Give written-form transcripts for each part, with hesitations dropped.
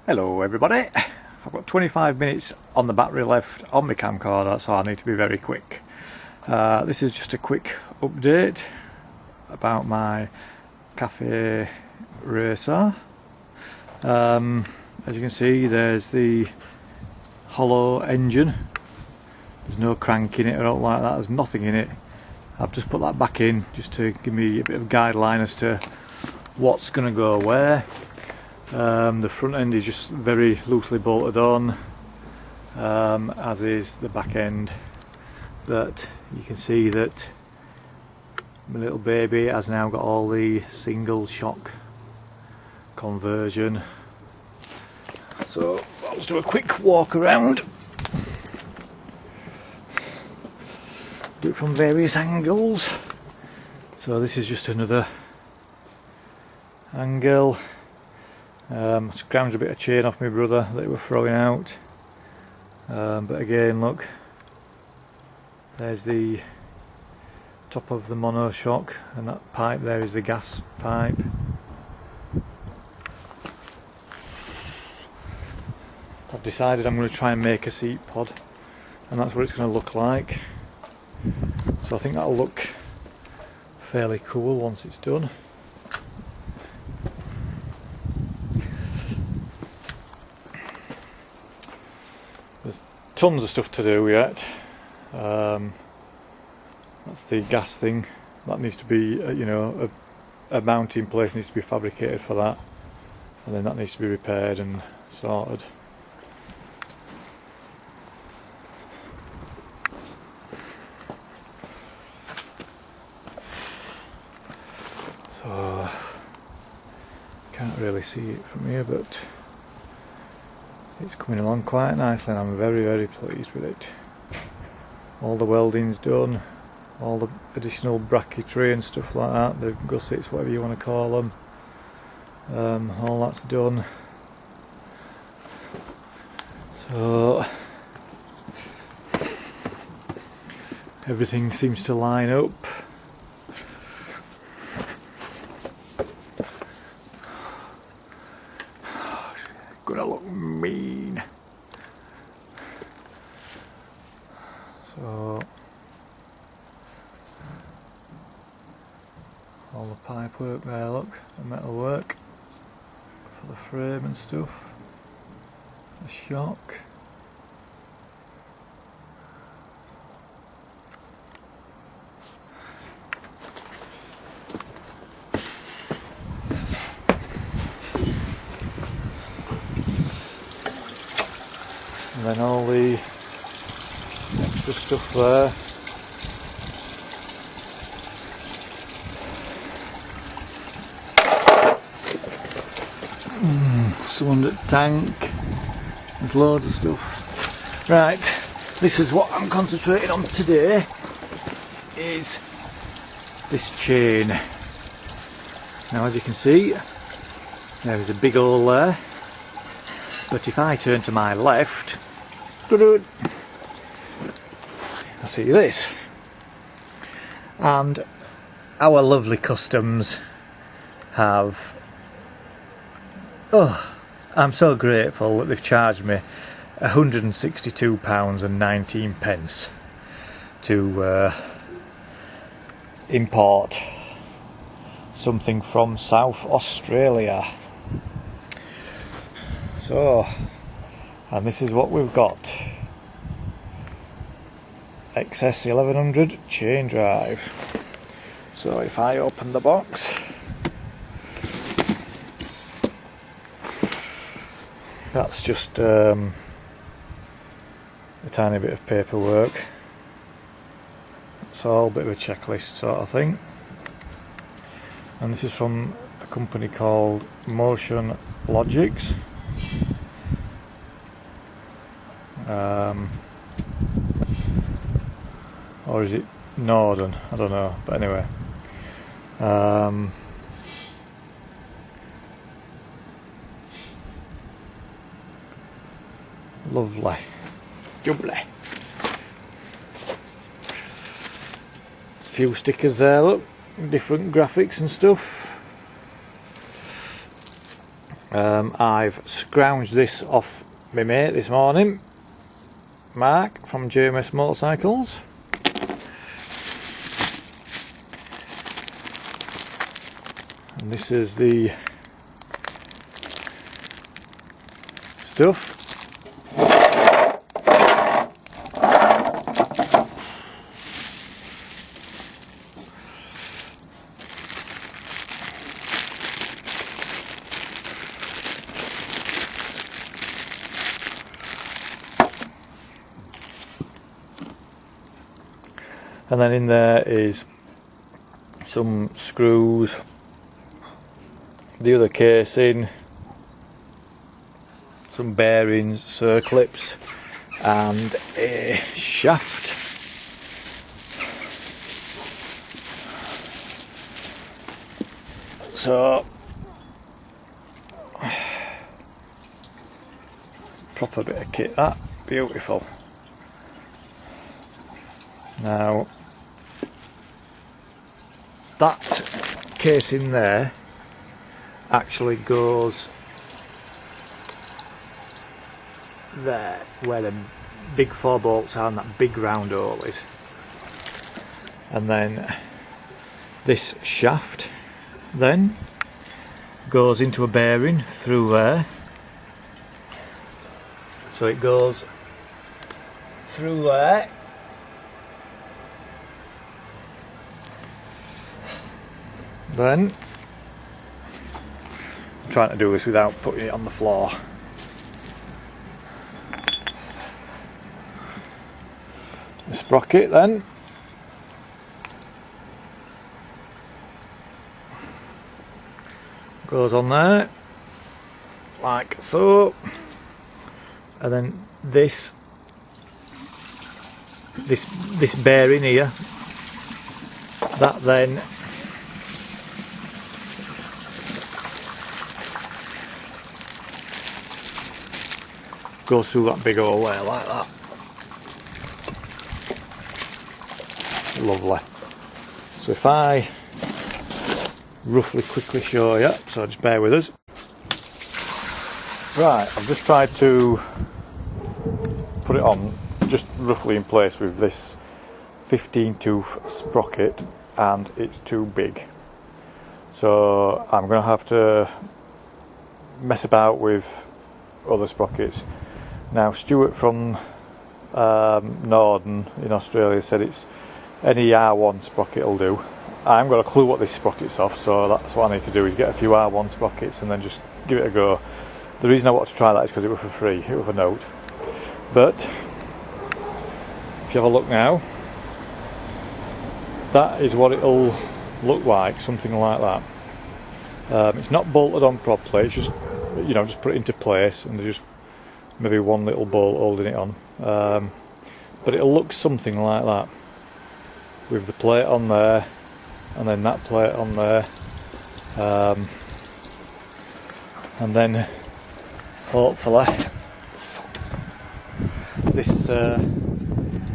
Hello everybody, I've got 25 minutes on the battery left on my camcorder, so I need to be very quick. This is just a quick update about my Cafe Racer. As you can see, there's the hollow engine. There's no crank in it or anything like that, there's nothing in it. I've just put that back in just to give me a bit of guideline as to what's going to go where. The front end is just very loosely bolted on, as is the back end. That you can see that my little baby has now got all the single shock conversion. So I'll just do a quick walk around, do it from various angles. So this is just another angle. Scrounged a bit of chain off my brother that he was throwing out, but again, look, there's the top of the monoshock, and that pipe there is the gas pipe. I've decided I'm going to try and make a seat pod, and that's what it's going to look like. So I think that'll look fairly cool once it's done. There's tons of stuff to do yet. That's the gas thing. That needs to be, a mounting place needs to be fabricated for that, and then that needs to be repaired and sorted. So can't really see it from here, but it's coming along quite nicely and I'm very, very pleased with it. All the welding's done, all the additional bracketry and stuff like that, the gussets, whatever you want to call them, all that's done. So everything seems to line up. Gonna look mean. So all the pipe work there, look, the metal work for the frame and stuff, the shock. And then all the extra stuff there. Cylinder tank. There's loads of stuff. Right, this is what I'm concentrating on today, is this chain. Now as you can see, there is a big hole there. But if I turn to my left, I see this. And our lovely customs have, I'm so grateful that they've charged me £162.19 to import something from South Australia. So, and this is what we've got. XS1100 chain drive. So if I open the box, that's just a tiny bit of paperwork. It's all a bit of a checklist sort of thing. And this is from a company called Motion Logics. Or is it Norden? I don't know, but anyway. Lovely. Jubbly. Few stickers there, look, different graphics and stuff. I've scrounged this off my mate this morning, Mark from JMS Motorcycles. And this is the stuff. And then in there is some screws, the other casing, some bearings, circlips, and a shaft. So proper bit of kit, that beautiful. Now that casing there actually goes there where the big 4 bolts are and that big round hole is, and then this shaft then goes into a bearing through there, so it goes through there. Then I'm trying to do this without putting it on the floor. The sprocket then goes on there like so, and then this bearing here, that then goes through that big hole there like that. Lovely. So if I roughly quickly show you, so just bear with us. Right, I've just tried to put it on just roughly in place with this 15 tooth sprocket, and it's too big. So I'm going to have to mess about with other sprockets. Now Stuart from Norden in Australia said it's any R1 sprocket will do. I haven't got a clue what this sprocket's off, so that's what I need to do, is get a few R1 sprockets and then just give it a go. The reason I wanted to try that is because it was for free, it was a note. But if you have a look now, that is what it'll look like, something like that. It's not bolted on properly, it's just, you know, just put it into place and there's just maybe one little bolt holding it on, but it'll look something like that, with the plate on there and then that plate on there, and then hopefully this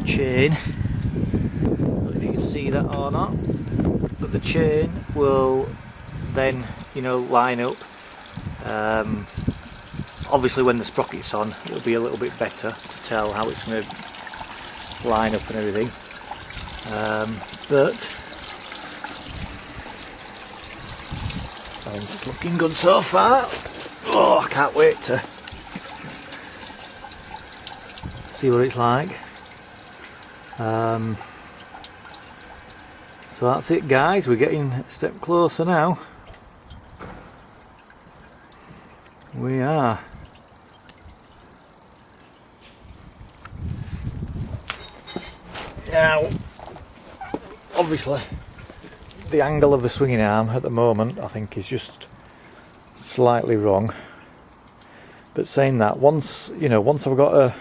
chain, I don't know if you can see that or not, but the chain will then, you know, line up. Obviously when the sprocket's on it'll be a little bit better to tell how it's going to line up and everything, but it's looking good so far. Oh, I can't wait to see what it's like. So that's it guys, we're getting a step closer now. We are. Now, obviously, the angle of the swinging arm at the moment I think is just slightly wrong. But saying that, once I've got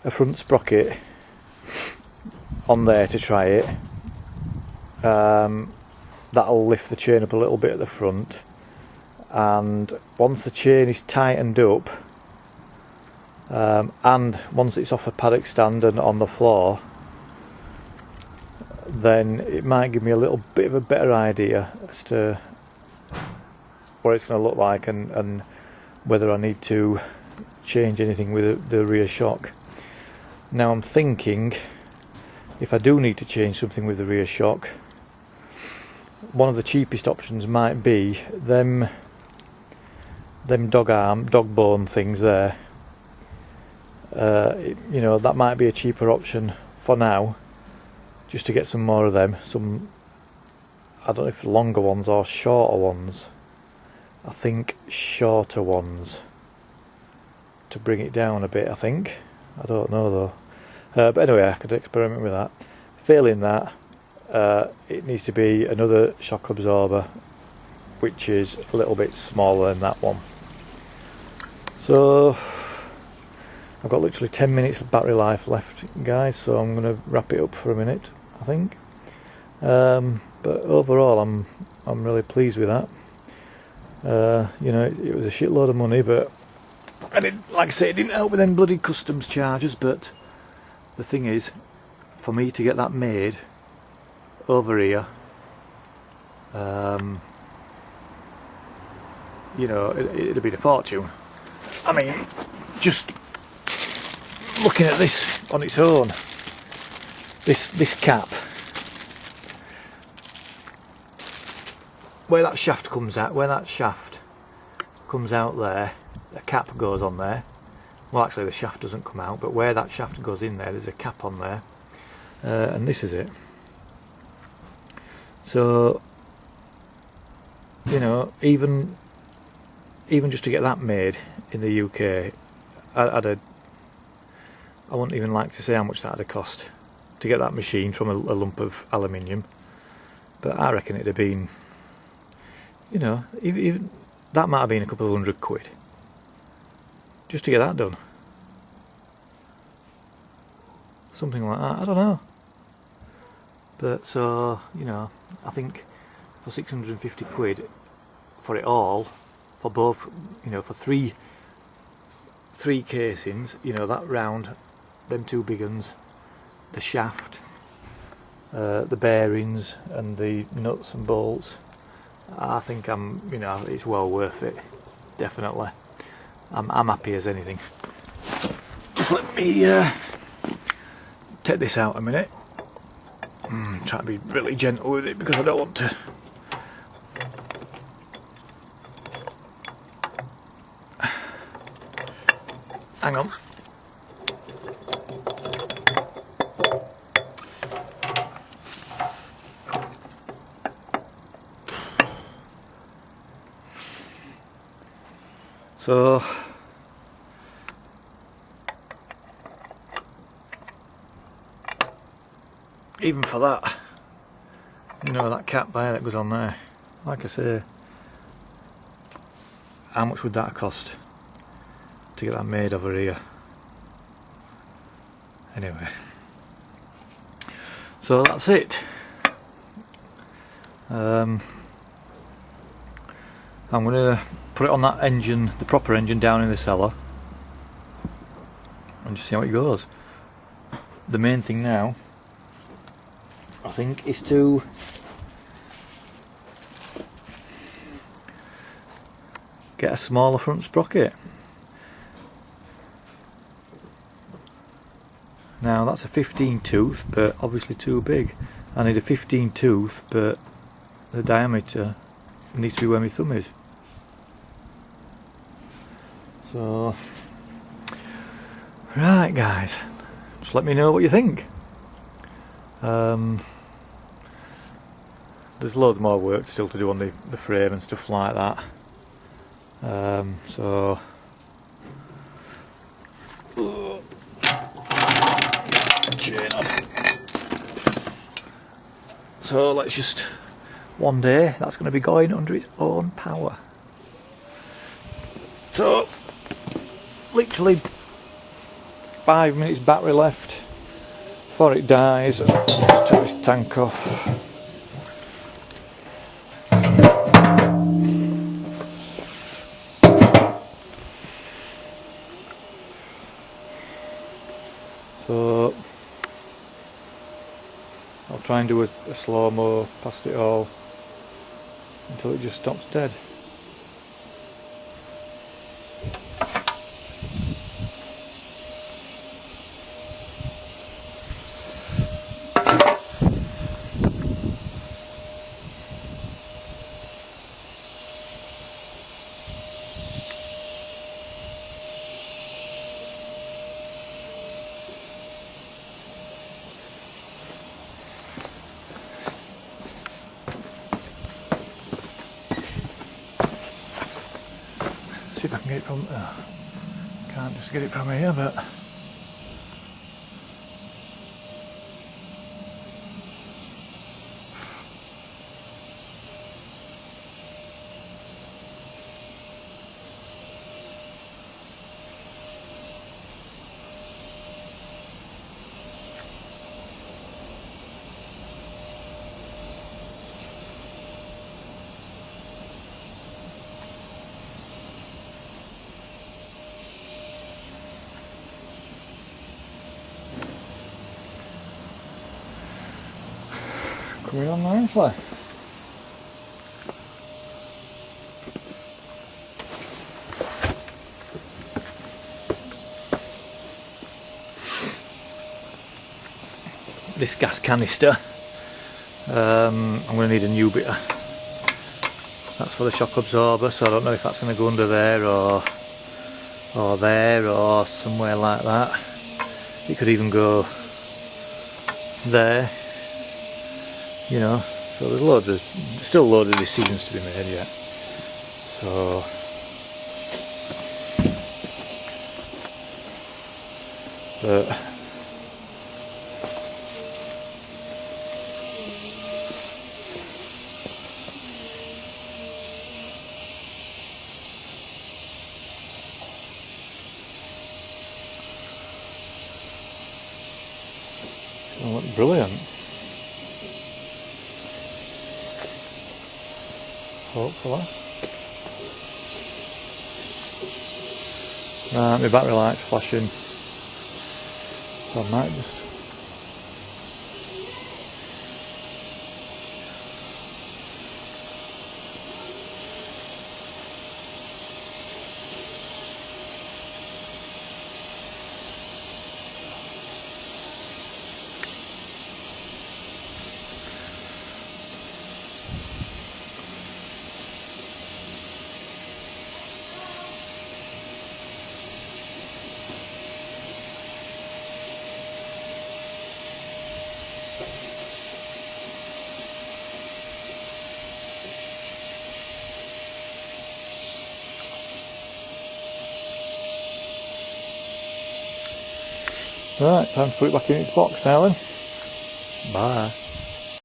a front sprocket on there to try it, that'll lift the chain up a little bit at the front. And once the chain is tightened up, and once it's off a paddock stand and on the floor, then it might give me a little bit of a better idea as to what it's going to look like, and whether I need to change anything with the rear shock. Now I'm thinking, if I do need to change something with the rear shock, one of the cheapest options might be them dog bone things there. You know, that might be a cheaper option for now, just to get some more of them. Some, I don't know if longer ones or shorter ones. I think shorter ones to bring it down a bit, I think. I don't know though. But anyway, I could experiment with that. Failing that, it needs to be another shock absorber, which is a little bit smaller than that one. So I've got literally 10 minutes of battery life left, guys, so I'm going to wrap it up for a minute, I think. But overall, I'm really pleased with that. You know, it was a shitload of money, but I didn't, like I say, it didn't help with them bloody customs charges. But the thing is, for me to get that made over here, you know, it'd have been a fortune. I mean, just looking at this on its own, this cap, where that shaft comes out, there, a cap goes on there. Well, actually the shaft doesn't come out, but where that shaft goes in there, there's a cap on there, and this is it. So, you know, even just to get that made in the UK, I wouldn't even like to say how much that'd have cost to get that machine from a lump of aluminium, but I reckon it'd have been, you know, even that might have been a couple of £100 just to get that done. Something like that, I don't know. But so, you know, I think for £650 for it all, for both, you know, for three casings, you know, that round, them two big ones, the shaft, the bearings and the nuts and bolts, I think you know, it's well worth it, definitely. I'm happy as anything. Just let me take this out a minute. Try to be really gentle with it because I don't want to. Hang on. So even for that, you know, that cap there that goes on there, like I say, how much would that cost to get that made over here? Anyway, so that's it. I'm going to put it on that engine, the proper engine, down in the cellar, and just see how it goes. The main thing now, I think, is to get a smaller front sprocket. Now that's a 15 tooth, but obviously too big. I need a 15 tooth, but the diameter needs to be where my thumb is. So, right guys, just let me know what you think. There's loads more work still to do on the frame and stuff like that. So chain off. So let's just, one day that's going to be going under its own power. So literally 5 minutes battery left before it dies. Just take this tank off. So I'll try and do a slow-mo past it all until it just stops dead. see if I can get it from... can't just get it from here, but... coming on nicely. This gas canister, I'm going to need a new bit. That's for the shock absorber, so I don't know if that's going to go under there or there or somewhere like that. It could even go there. You know, so there's still loads of decisions to be made yet. So but it's gonna look brilliant. Hopefully. Right, my battery light's flashing. So I might just... Right, time to put it back in its box now then. Bye.